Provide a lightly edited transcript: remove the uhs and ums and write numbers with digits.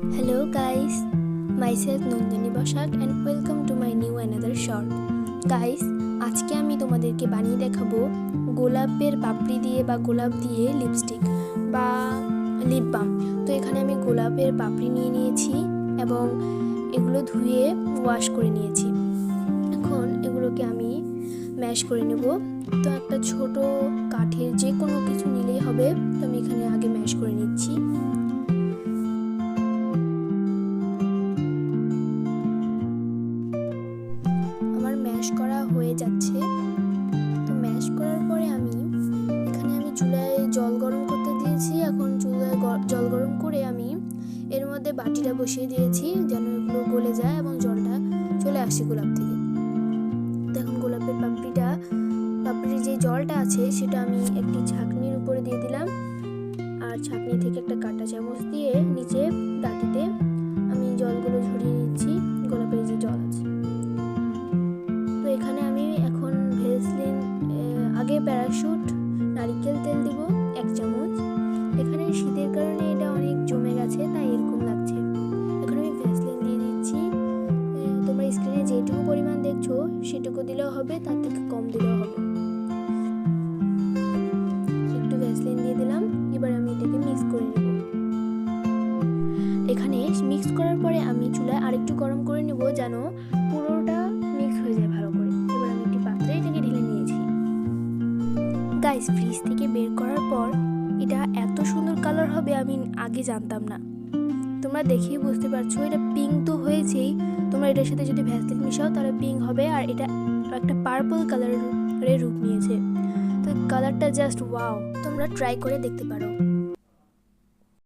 Hello guys, myself Nandini Bashak and welcome to my new another short. Guys, আজকে আমি তোমাদেরকে বানিয়ে দেখাবো গোলাপের পাপড়ি দিয়ে বা গোলাপ দিয়ে লিপস্টিক বা লিপ বাম। তো এখানে আমি গোলাপের পাপড়ি নিয়ে নিয়েছি এবং এগুলো ধুয়ে ওয়াশ করে নিয়েছি। এখন এগুলোকে আমি ম্যাশ করে নেব। তো একটা ছোট কাঠের যে কোনো কিছু নিলেই হবে। তো আমি এখানে আগে ম্যাশ করে নিচ্ছি। আমার ম্যাশ করা হয়ে যাচ্ছে। তো ম্যাশ করার পরে আমি চুলায় জল গরম করতে দিয়েছি। এখন চুলায় জল গরম করে আমি এর মধ্যে বাটিটা বসিয়ে দিয়েছি যেন এগুলো গলে যায় এবং জলটা চলে আসে গোলাপ থেকে। তো এখন গোলাপের পাপড়ির যে জলটা আছে সেটা আমি একটি ছাঁকনির উপরে দিয়ে দিলাম, আর ছাঁকনি থেকে একটা কাঁটা চামচ দিয়ে নিচে বাটিতে আমি জলগুলো ঝরিয়ে নিচ্ছি, গোলাপের যে জল আছে। তো এখানে আমি এখন ভেসলিন, আগে প্যারাশুট নারিকেল তেল দিব 1 চামচ। এখানে শীতের কারণে এটা অনেক জমে গেছে তাই এরকম লাগছে। এখন আমি ভ্যাসলিন দিয়ে দিচ্ছি। তোমরা স্ক্রিনে যেটুকু পরিমাণ দেখছো সেটুকু দিলেও হবে, তার থেকে কম দিলেও হবে। একটু ভ্যাসলিন দিয়ে দিলাম। এবার আমি এটাকে মিক্স করে নেব। এখানে মিক্স করার পরে আমি চুলায় আরেকটু গরম করে নেব যেন পুরোটা মিক্স হয়ে যায় ভালো করে। এবার আমি একটি পাত্রে এটাকে ঢেলে নিয়েছি। গাইস, ফ্রিজ থেকে বের করার পর এটা এত সুন্দর কালার হবে আমি আগে জানতাম না। তোমরা দেখেই বুঝতে পারছো এটা পিঙ্ক তো হয়েছেই। তোমরা এটার সাথে যদি ভ্যাসলিন মিশাও তাহলে পিঙ্ক হবে, আর এটা একটা পার্পল কালারের রূপ নিয়েছে। তো কালারটা জাস্ট ওয়াও, তোমরা ট্রাই করে দেখতে পারো।